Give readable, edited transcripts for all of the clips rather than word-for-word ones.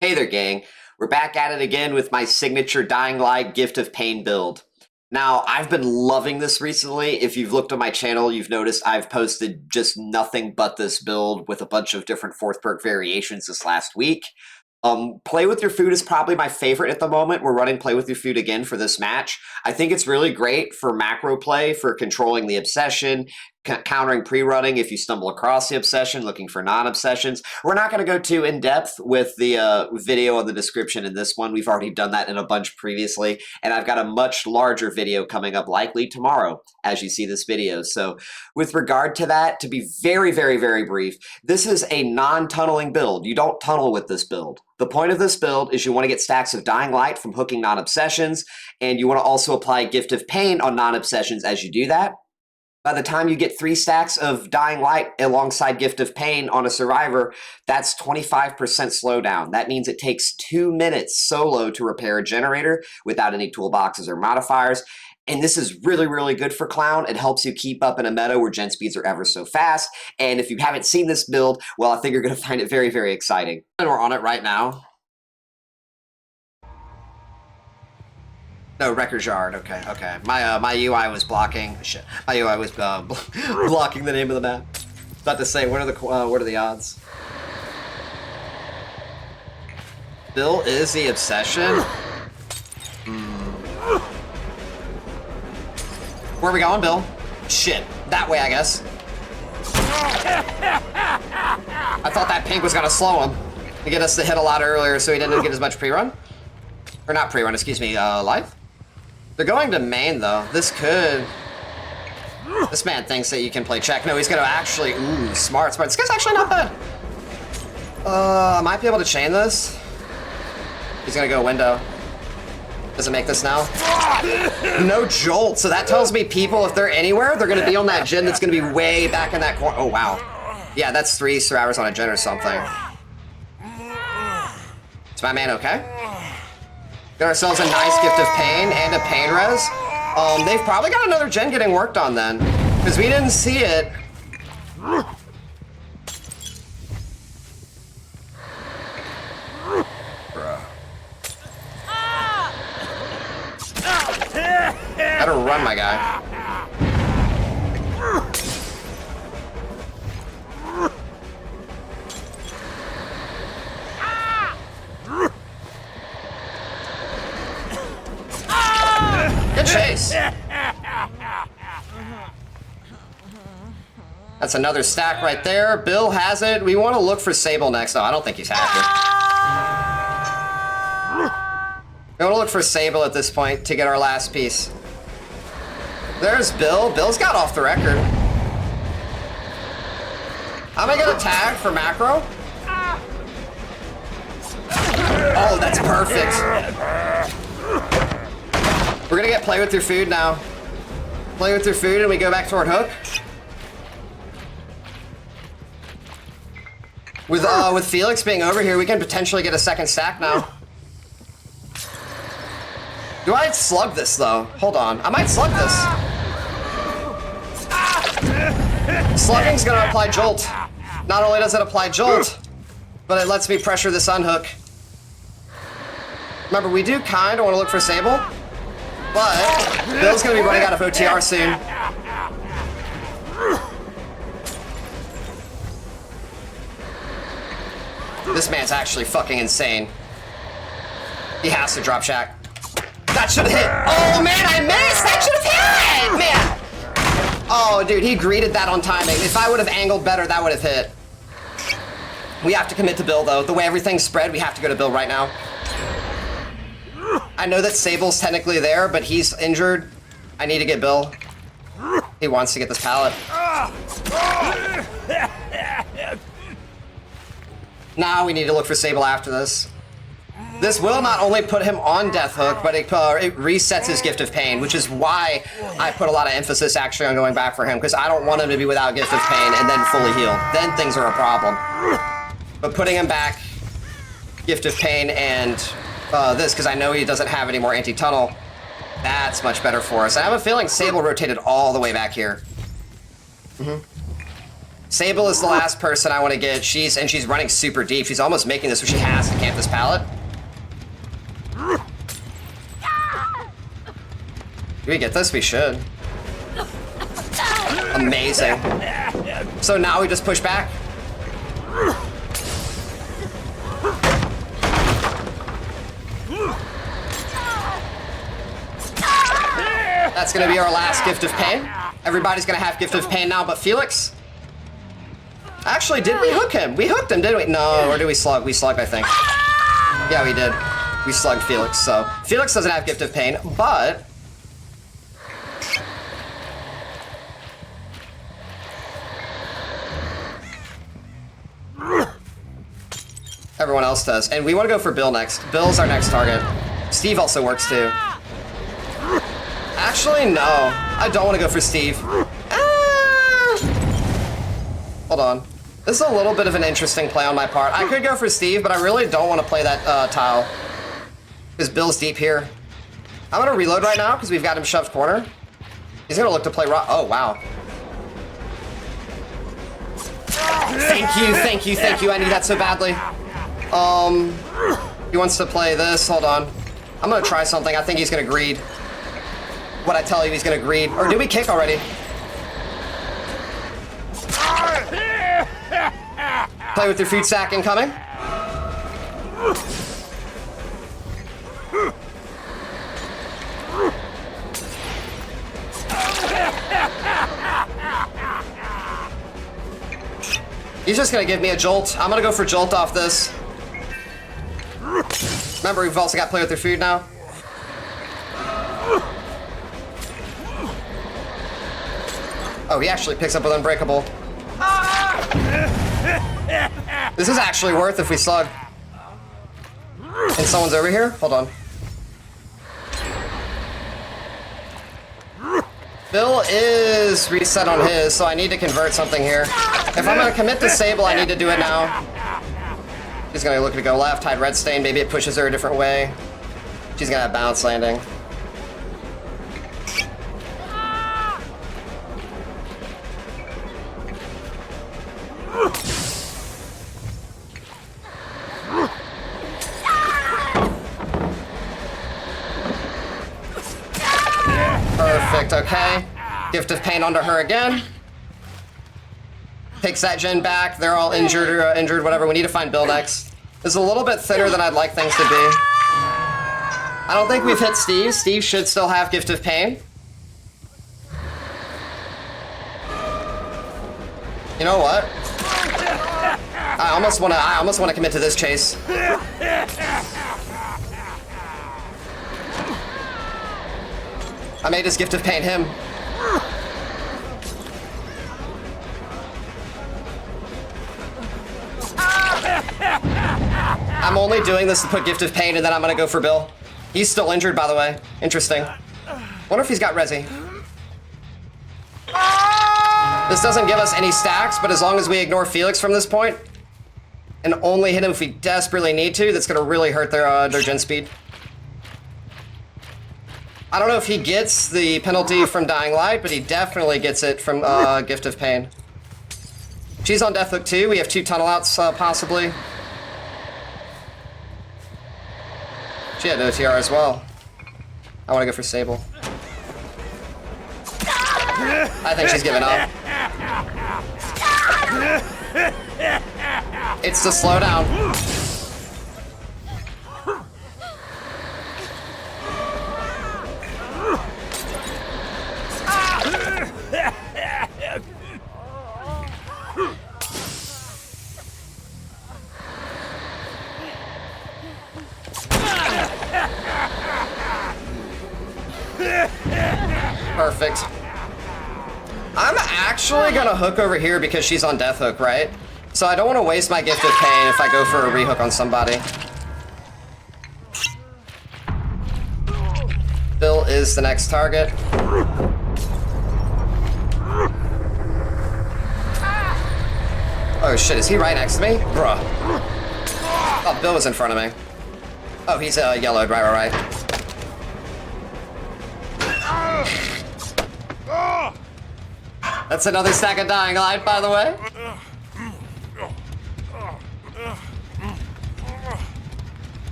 Hey there, gang. We're back at it again with my signature Dying Light Gift of Pain build. Now, I've been loving this recently. If you've looked on my channel, you've noticed I've posted just nothing but this build with a bunch of different fourth perk variations this last week. Play with your food is probably my favorite at the moment. We're running play with your food again for this match. I think it's really great for macro play, for controlling the obsession, countering pre-running if you stumble across the obsession, looking for non-obsessions. We're not going to go too in-depth with the video in the description in this one. We've already done that in a bunch previously, and I've got a much larger video coming up likely tomorrow as you see this video. So with regard to that, to be very, very, very brief, this is a non-tunneling build. You don't tunnel with this build. The point of this build is you want to get stacks of Dying Light from hooking non-obsessions, and you want to also apply Gift of Pain on non-obsessions as you do that. By the time you get 3 stacks of Dying Light alongside Gift of Pain on a Survivor, that's 25% slowdown. That means it takes 2 minutes solo to repair a generator without any toolboxes or modifiers. And this is really, really good for Clown. It helps you keep up in a meta where gen speeds are ever so fast. And if you haven't seen this build, well, I think you're going to find it very, very exciting. And we're on it right now. No, record yard. Okay, okay. My UI was blocking. Shit. My UI was blocking the name of the map. About to say, what are the odds? Bill is the obsession. Where are we going, Bill? Shit. That way, I guess. I thought that pink was gonna slow him to get us to hit a lot earlier, so he didn't get as much pre-run. Or not pre-run, excuse me. Life. They're going to main, though. This could... This man thinks that you can play check. No, he's going to actually... Ooh, smart, smart. This guy's actually not bad. I might be able to chain this. He's going to go window. Does it make this now? No jolt. So that tells me people, if they're anywhere, they're going to be on that gen that's going to be way back in that corner. Oh, wow. Yeah, that's 3 survivors on a gen or something. Is my man okay? Got ourselves a nice Gift of Pain and a Pain Res. They've probably got another gen getting worked on then, because we didn't see it. Bruh. Gotta run, my guy. Good chase. That's another stack right there. Bill has it. We want to look for Sable next. Oh, I don't think he's happy. We want to look for Sable at this point to get our last piece. There's Bill. Bill's got off the record. I'm gonna get a tag for macro. Oh, that's perfect. We're gonna get play with your food now. Play with your food and we go back toward hook. With Felix being over here, we can potentially get a second stack now. Do I slug this though? Hold on, I might slug this. Slugging's gonna apply jolt. Not only does it apply jolt, but it lets me pressure this unhook. Remember, we do kinda wanna look for Sable. But Bill's gonna be running out of OTR soon. This man's actually fucking insane. He has to drop shack. That should have hit. Oh man, I missed! That should have hit! Man! Oh dude, he greeted that on timing. If I would have angled better, that would have hit. We have to commit to Bill though. The way everything's spread, we have to go to Bill right now. I know that Sable's technically there, but he's injured. I need to get Bill. He wants to get this pallet. Now we need to look for Sable after this. This will not only put him on Death Hook, but it resets his Gift of Pain, which is why I put a lot of emphasis actually on going back for him, because I don't want him to be without Gift of Pain and then fully healed. Then things are a problem. But putting him back, Gift of Pain, and this, because I know he doesn't have any more anti-tunnel, that's much better for us. I have a feeling Sable rotated all the way back here. Sable is the last person I want to get. She's running super deep. She's almost making this where she has to camp this pallet. Do we get this? We should. Amazing. So now we just push back. That's gonna be our last Gift of Pain. Everybody's gonna have Gift of Pain now but Felix. Actually, did we hook him? We hooked him, didn't we? No, or did we slug? We slugged, I think. Yeah, we did. We slugged Felix, so. Felix doesn't have Gift of Pain, but... everyone else does. And we want to go for Bill next. Bill's our next target. Steve also works too. Actually, no. I don't want to go for Steve. Hold on. This is a little bit of an interesting play on my part. I could go for Steve, but I really don't want to play that tile. Because Bill's deep here. I'm going to reload right now because we've got him shoved corner. He's going to look to play rock. Oh, wow. Thank you. I need that so badly. He wants to play this. Hold on. I'm going to try something. I think he's going to greed. What I tell you, he's going to greed. Or did we kick already? Play with your food sack incoming. He's just gonna give me a jolt. I'm gonna go for jolt off this. Remember, we've also got play with your food now. Oh, he actually picks up with Unbreakable. This is actually worth if we slug. And someone's over here? Hold on. Bill is reset on his, so I need to convert something here. If I'm gonna commit to Sable, I need to do it now. She's gonna look to go left, hide red stain, maybe it pushes her a different way. She's gonna have bounce landing. Perfect, okay. Gift of Pain onto her again. Takes that gen back. They're all injured or injured, whatever. We need to find Bill next. This is a little bit thinner than I'd like things to be. I don't think we've hit Steve. Steve should still have Gift of Pain. You know what? I almost want to commit to this chase. I may just Gift of Pain him. I'm only doing this to put Gift of Pain, and then I'm gonna go for Bill. He's still injured, by the way. Interesting. Wonder if he's got Resi. This doesn't give us any stacks, but as long as we ignore Felix from this point, and only hit him if we desperately need to, that's gonna really hurt their gen speed. I don't know if he gets the penalty from Dying Light, but he definitely gets it from Gift of Pain. She's on Death Hook too. We have 2 tunnel outs, possibly. She had no TR as well. I want to go for Sable. I think she's giving up. It's the slowdown. Perfect. I'm actually gonna hook over here because she's on Death Hook, right? So I don't want to waste my Gift of Pain if I go for a rehook on somebody. Bill is the next target. Oh shit, is he right next to me? Bruh. Oh, Bill was in front of me. Oh, he's yellowed, right. That's another stack of Dying Light, by the way.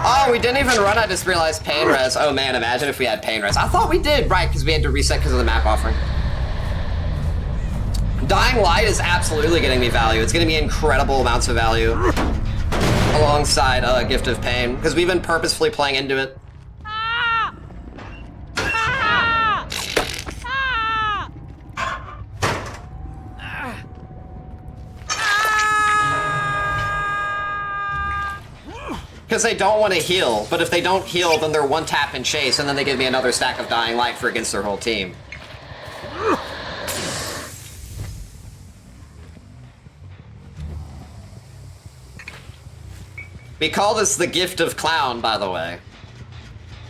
Oh, we didn't even run. I just realized pain res. Oh man, imagine if we had pain res. I thought we did, right, because we had to reset because of the map offering. Dying Light is absolutely getting me value. It's getting me incredible amounts of value alongside Gift of Pain, because we've been purposefully playing into it. Because they don't want to heal, but if they don't heal, then they're one tap and chase, and then they give me another stack of Dying Light for against their whole team. We call this the Gift of Clown, by the way,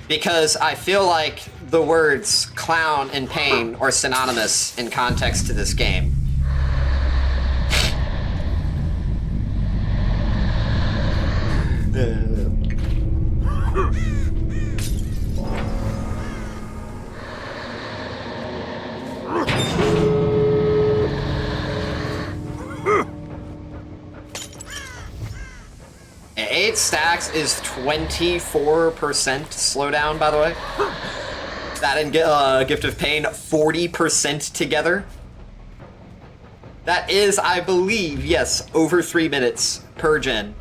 because I feel like the words clown and pain are synonymous in context to this game. Eight stacks is 24% slowdown, by the way. That and Gift of Pain, 40% together. That is, I believe, yes, over 3 minutes per gen.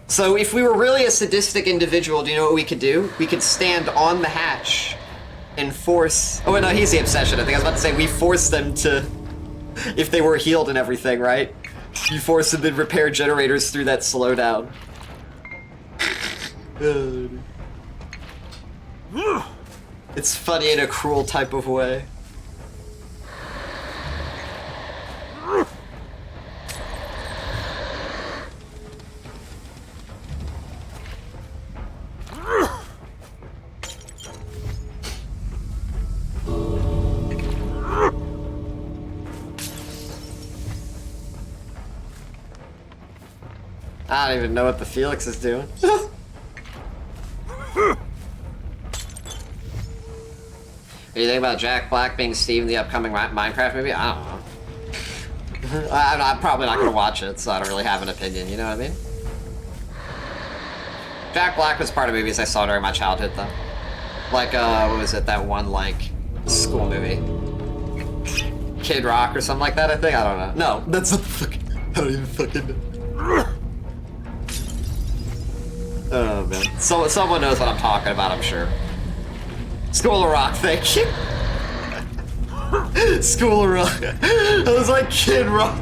So if we were really a sadistic individual, do you know what we could do? We could stand on the hatch and force... Oh, no, he's the obsession. I think I was about to say we force them to... If they were healed and everything, right? You force them to repair generators through that slowdown. It's funny in a cruel type of way. I don't even know what the Felix is doing. What do you think about Jack Black being Steve in the upcoming Minecraft movie? I don't know. I'm probably not going to watch it, so I don't really have an opinion, you know what I mean? Jack Black was part of movies I saw during my childhood, though. Like, what was it, that one, like, school movie? Kid Rock or something like that, I think? I don't know. No, that's not the fucking... I don't even fucking know. Oh, man. Someone knows what I'm talking about, I'm sure. School of Rock, thank you. School of Rock. I was like, Kid Rock.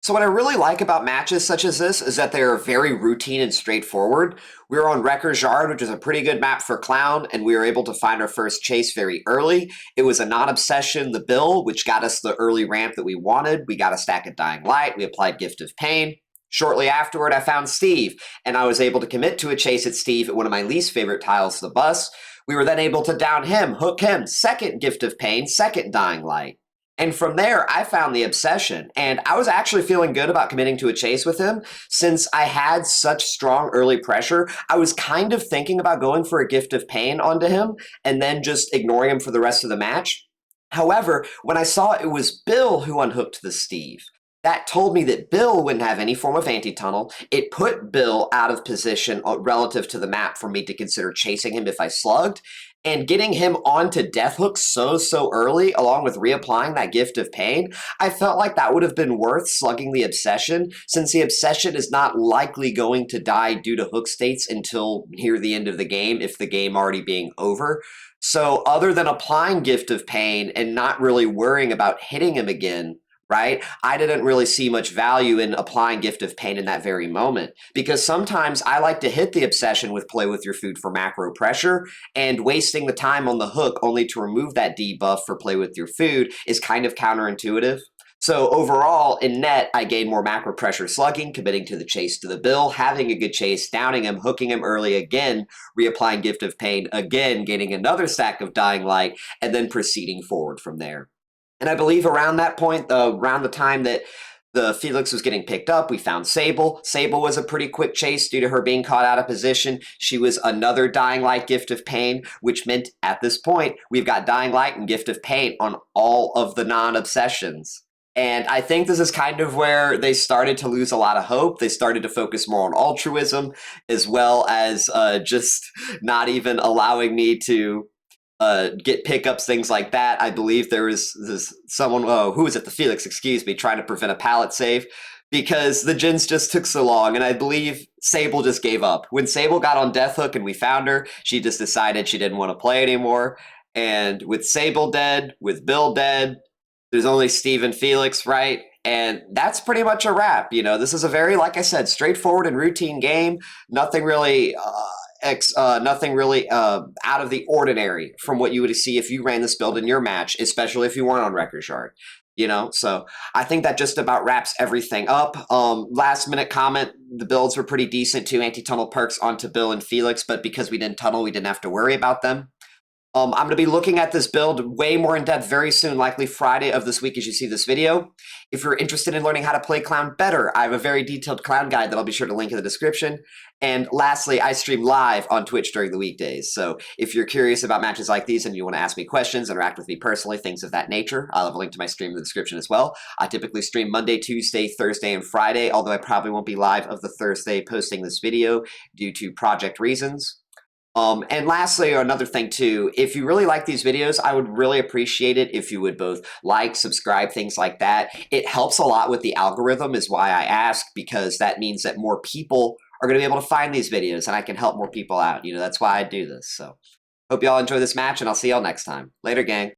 So what I really like about matches such as this is that they are very routine and straightforward. We were on Wrecker's Yard, which is a pretty good map for Clown, and we were able to find our first chase very early. It was a non-obsession, the Bill, which got us the early ramp that we wanted. We got a stack of Dying Light. We applied Gift of Pain. Shortly afterward, I found Steve, and I was able to commit to a chase at Steve at one of my least favorite tiles, the bus. We were then able to down him, hook him, second Gift of Pain, second Dying Light. And from there, I found the obsession, and I was actually feeling good about committing to a chase with him. Since I had such strong early pressure, I was kind of thinking about going for a Gift of Pain onto him and then just ignoring him for the rest of the match. However, when I saw it was Bill who unhooked the Steve, that told me that Bill wouldn't have any form of anti-tunnel. It put Bill out of position relative to the map for me to consider chasing him if I slugged. And getting him onto Death Hook so early, along with reapplying that Gift of Pain, I felt like that would have been worth slugging the Obsession, since the Obsession is not likely going to die due to hook states until near the end of the game, if the game already being over. So other than applying Gift of Pain and not really worrying about hitting him again, right? I didn't really see much value in applying Gift of Pain in that very moment, because sometimes I like to hit the Obsession with Play With Your Food for macro pressure, and wasting the time on the hook only to remove that debuff for Play With Your Food is kind of counterintuitive. So overall, in net, I gained more macro pressure slugging, committing to the chase to the Bill, having a good chase, downing him, hooking him early again, reapplying Gift of Pain again, gaining another stack of Dying Light, and then proceeding forward from there. And I believe around that point, around the time that the Felix was getting picked up, we found Sable. Sable was a pretty quick chase due to her being caught out of position. She was another Dying Light Gift of Pain, which meant at this point, we've got Dying Light and Gift of Pain on all of the non-obsessions. And I think this is kind of where they started to lose a lot of hope. They started to focus more on altruism, as well as just not even allowing me to get pickups, things like that. I believe there was someone, who was it? The Felix, excuse me, trying to prevent a pallet save because the gens just took so long. And I believe Sable just gave up. When Sable got on Death Hook and we found her, she just decided she didn't want to play anymore. And with Sable dead, with Bill dead, there's only Steve and Felix, right? And that's pretty much a wrap. You know, this is a very, like I said, straightforward and routine game. Nothing really out of the ordinary from what you would see if you ran this build in your match, especially if you weren't on Record Shard. You know, so I think that just about wraps everything up. Last minute comment, the builds were pretty decent. 2 anti-tunnel perks onto Bill and Felix, but because we didn't tunnel, we didn't have to worry about them. I'm going to be looking at this build way more in depth very soon, likely Friday of this week as you see this video. If you're interested in learning how to play Clown better, I have a very detailed Clown guide that I'll be sure to link in the description. And lastly, I stream live on Twitch during the weekdays. So if you're curious about matches like these and you want to ask me questions, interact with me personally, things of that nature, I'll have a link to my stream in the description as well. I typically stream Monday, Tuesday, Thursday, and Friday, although I probably won't be live of the Thursday posting this video due to project reasons. And lastly, another thing too, if you really like these videos, I would really appreciate it if you would both like, subscribe, things like that. It helps a lot with the algorithm is why I ask, because that means that more people are going to be able to find these videos and I can help more people out. You know, that's why I do this. So hope y'all enjoy this match and I'll see y'all next time. Later, gang.